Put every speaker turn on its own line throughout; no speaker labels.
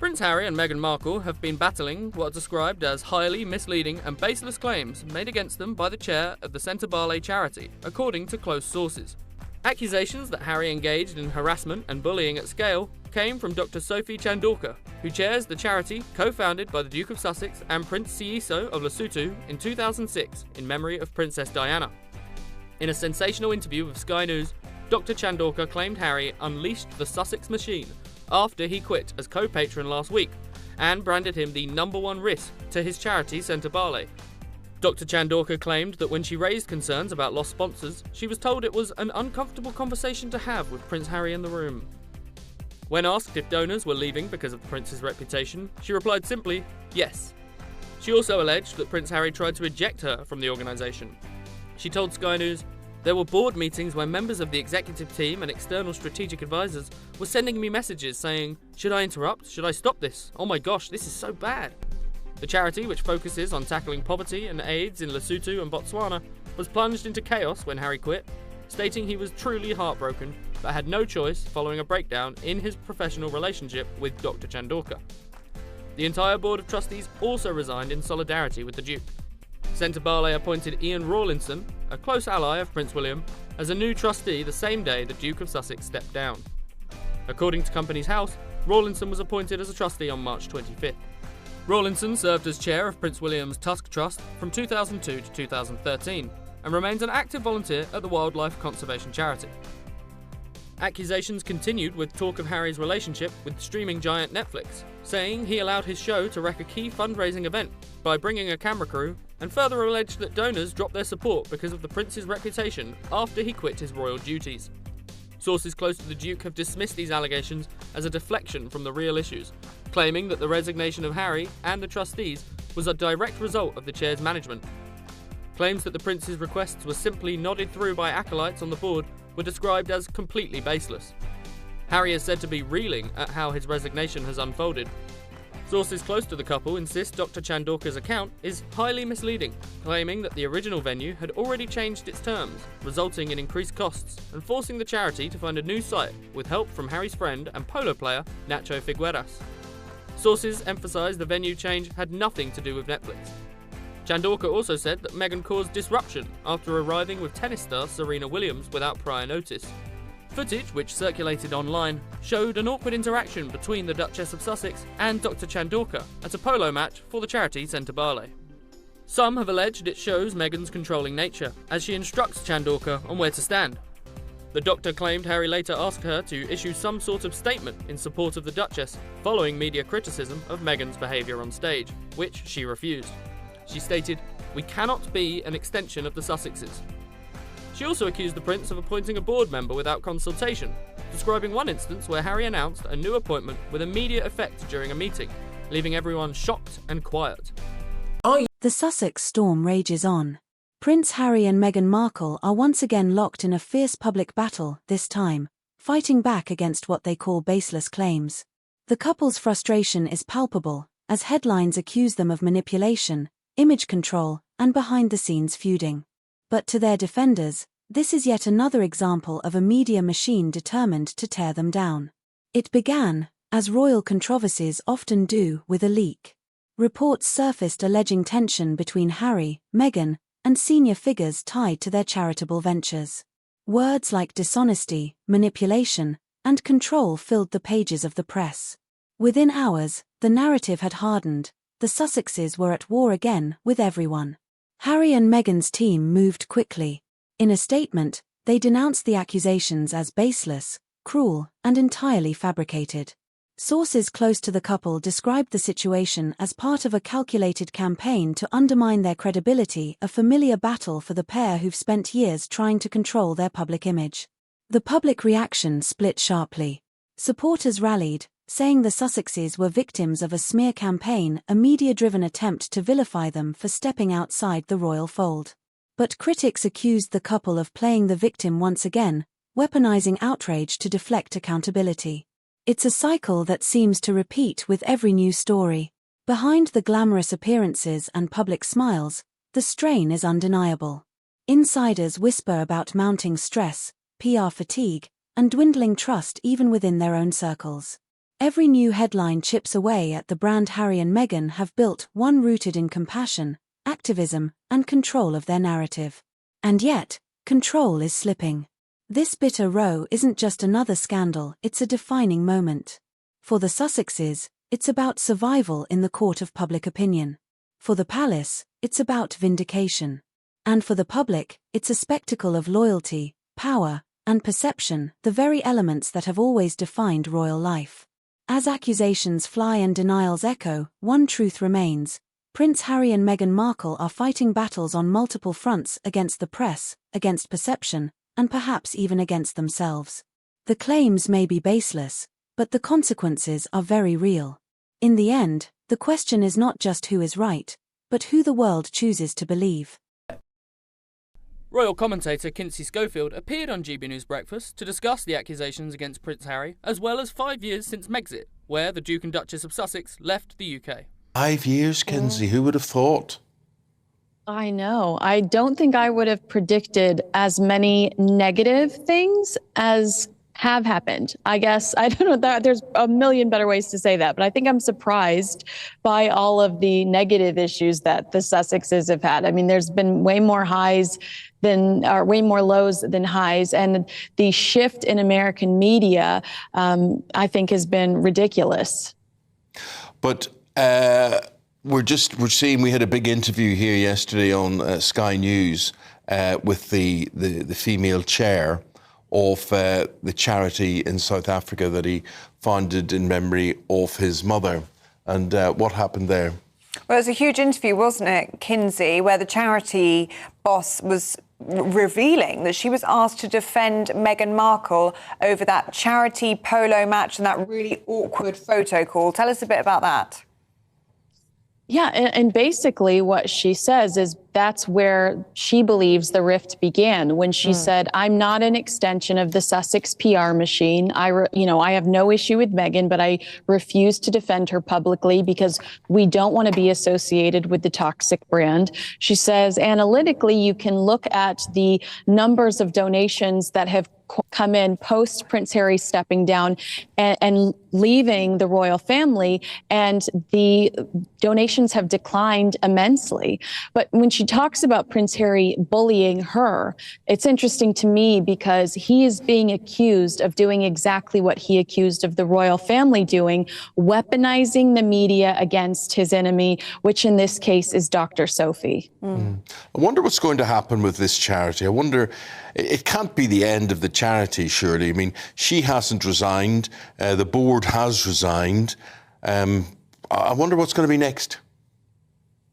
Prince Harry and Meghan Markle have been battling what are described as highly misleading and baseless claims made against them by the chair of the Centre Baseless charity, according to close sources. Accusations that Harry engaged in harassment and bullying at scale came from Dr. Sophie Chandorka, who chairs the charity co-founded by the Duke of Sussex and Prince Seeiso of Lesotho in 2006 in memory of Princess Diana. In a sensational interview with Sky News, Dr. Chandorka claimed Harry unleashed the Sussex machine after he quit as co-patron last week and branded him the #1 risk to his charity Centre Baseless. Dr. Chandorka claimed that when she raised concerns about lost sponsors, she was told it was an uncomfortable conversation to have with Prince Harry in the room. When asked if donors were leaving because of the prince's reputation, she replied simply, yes. She also alleged that Prince Harry tried to eject her from the organisation. She told Sky News, "There were board meetings where members of the executive team and external strategic advisors were sending me messages saying, 'Should I interrupt? Should I stop this? Oh my gosh, this is so bad.'" The charity, which focuses on tackling poverty and AIDS in Lesotho and Botswana, was plunged into chaos when Harry quit, stating he was truly heartbroken but had no choice following a breakdown in his professional relationship with Dr. Chandorka. The entire board of trustees also resigned in solidarity with the Duke. Centre Baseless appointed Ian Rawlinson, a close ally of Prince William, as a new trustee the same day the Duke of Sussex stepped down. According to Companies House, Rawlinson was appointed as a trustee on March 25th. Rawlinson served as chair of Prince William's Tusk Trust from 2002 to 2013 and remains an active volunteer at the wildlife conservation charity. Accusations continued with talk of Harry's relationship with streaming giant Netflix, saying he allowed his show to wreck a key fundraising event by bringing a camera crew, and further alleged that donors dropped their support because of the prince's reputation after he quit his royal duties. Sources close to the Duke have dismissed these allegations as a deflection from the real issues, claiming that the resignation of Harry and the trustees was a direct result of the chair's management. Claims that the prince's requests were simply nodded through by acolytes on the board were described as completely baseless. Harry is said to be reeling at how his resignation has unfolded. Sources close to the couple insist Dr. Chandorka's account is highly misleading, claiming that the original venue had already changed its terms, resulting in increased costs and forcing the charity to find a new site with help from Harry's friend and polo player Nacho Figueras. Sources emphasise the venue change had nothing to do with Netflix. Chandorka also said that Meghan caused disruption after arriving with tennis star Serena Williams without prior notice. Footage, which circulated online, showed an awkward interaction between the Duchess of Sussex and Dr. Chandorka at a polo match for the charity Centre Baseless. Some have alleged it shows Meghan's controlling nature, as she instructs Chandorka on where to stand. The doctor claimed Harry later asked her to issue some sort of statement in support of the Duchess, following media criticism of Meghan's behaviour on stage, which she refused. She stated, "We cannot be an extension of the Sussexes." She also accused the prince of appointing a board member without consultation, describing one instance where Harry announced a new appointment with immediate effect during a meeting, leaving everyone shocked and quiet.
The Sussex storm rages on. Prince Harry and Meghan Markle are once again locked in a fierce public battle, this time, fighting back against what they call baseless claims. The couple's frustration is palpable, as headlines accuse them of manipulation, image control, and behind-the-scenes feuding. But to their defenders, this is yet another example of a media machine determined to tear them down. It began, as royal controversies often do, with a leak. Reports surfaced alleging tension between Harry, Meghan, and senior figures tied to their charitable ventures. Words like dishonesty, manipulation, and control filled the pages of the press. Within hours, the narrative had hardened. The Sussexes were at war again with everyone. Harry and Meghan's team moved quickly. In a statement, they denounced the accusations as baseless, cruel, and entirely fabricated. Sources close to the couple described the situation as part of a calculated campaign to undermine their credibility, a familiar battle for the pair who've spent years trying to control their public image. The public reaction split sharply. Supporters rallied, saying the Sussexes were victims of a smear campaign, a media-driven attempt to vilify them for stepping outside the royal fold. But critics accused the couple of playing the victim once again, weaponizing outrage to deflect accountability. It's a cycle that seems to repeat with every new story. Behind the glamorous appearances and public smiles, the strain is undeniable. Insiders whisper about mounting stress, PR fatigue, and dwindling trust even within their own circles. Every new headline chips away at the brand Harry and Meghan have built, one rooted in compassion, activism, and control of their narrative. And yet, control is slipping. This bitter row isn't just another scandal, it's a defining moment. For the Sussexes, it's about survival in the court of public opinion. For the palace, it's about vindication. And for the public, it's a spectacle of loyalty, power, and perception, the very elements that have always defined royal life. As accusations fly and denials echo, one truth remains: Prince Harry and Meghan Markle are fighting battles on multiple fronts, against the press, against perception, and perhaps even against themselves. The claims may be baseless, but the consequences are very real. In the end, the question is not just who is right, but who the world chooses to believe.
Royal commentator Kinsey Schofield appeared on GB News Breakfast to discuss the accusations against Prince Harry, as well as 5 years since Megxit, where the Duke and Duchess of Sussex left the UK.
5 years, Kinsey, who would have thought?
I know. I don't think I would have predicted as many negative things as have happened. I guess, I don't know, that there's a million better ways to say that, but I think I'm surprised by all of the negative issues that the Sussexes have had. I mean, there's been way more highs or way more lows than highs, and the shift in American media, I think, has been ridiculous.
But we're seeing, we had a big interview here yesterday on Sky News with the female chair of the charity in South Africa that he founded in memory of his mother. And what happened there?
Well, it was a huge interview, wasn't it, Kinsey, where the charity boss was revealing that she was asked to defend Meghan Markle over that charity polo match and that really awkward photo call. Tell us a bit about that.
Yeah, and basically what she says is that's where she believes the rift began, when she said, "I'm not an extension of the Sussex PR machine. I have no issue with Meghan, but I refuse to defend her publicly because we don't want to be associated with the toxic brand." She says, analytically, you can look at the numbers of donations that have come in post Prince Harry stepping down and leaving the royal family, and the donations have declined immensely. But when she talks about Prince Harry bullying her, it's interesting to me because he is being accused of doing exactly what he accused of the royal family doing, weaponizing the media against his enemy, which in this case is Dr. Sophie.
I wonder what's going to happen with this charity. I wonder, it can't be the end of the charity, surely. I mean, she hasn't resigned. The board has resigned. I wonder what's going to be next.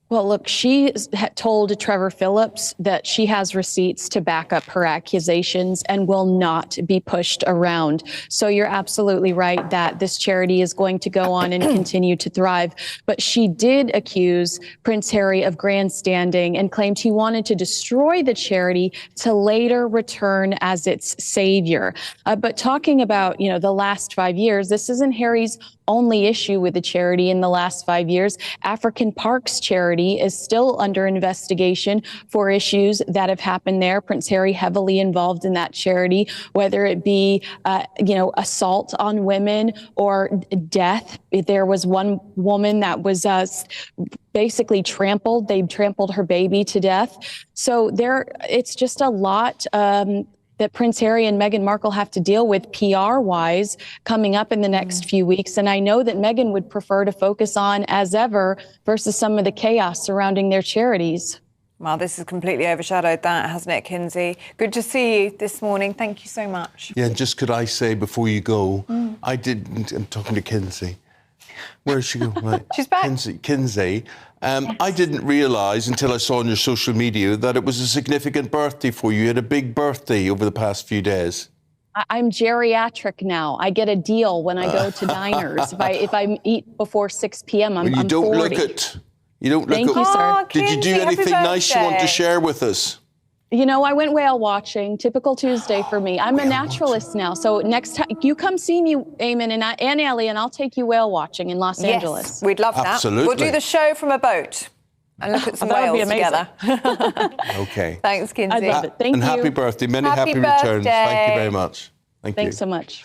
Well, look, she told Trevor Phillips that she has receipts to back up her accusations and will not be pushed around. So you're absolutely right that this charity is going to go on and continue to thrive. But she did accuse Prince Harry of grandstanding and claimed he wanted to destroy the charity to later return as its savior. But talking about, the last 5 years, this isn't Harry's only issue with the charity in the last 5 years. African Parks charity is still under investigation for issues that have happened there. Prince Harry heavily involved in that charity, whether it be, assault on women or death. There was one woman that was basically trampled. They trampled her baby to death. So it's just a lot that Prince Harry and Meghan Markle have to deal with PR-wise coming up in the next few weeks. And I know that Meghan would prefer to focus on, as ever, versus some of the chaos surrounding their charities.
Well, this has completely overshadowed that, hasn't it, Kinsey? Good to see you this morning. Thank you so much.
Yeah, just could I say before you go, I'm talking to Kinsey. Where is she going? Right.
She's back.
Kinsey. I didn't realise until I saw on your social media that it was a significant birthday for you. You had a big birthday over the past few days.
I'm geriatric now. I get a deal when I go to diners. If I eat before 6 p.m., I'm 40.
You don't look it. You don't look it.
Thank you, sir.
Did you do anything nice you want to share with us?
I went whale watching. Typical Tuesday for me. I'm a naturalist now. So next time you come see me, Eamon and Ellie, and I'll take you whale watching in Los Angeles.
Yes, we'd love that.
Absolutely.
We'll do the show from a boat and look at some whales together.
Okay.
Thanks, Kinsey.
I love it. Thank you.
And happy birthday. Many happy
birthday.
returns. Thank you very much.
Thanks so much.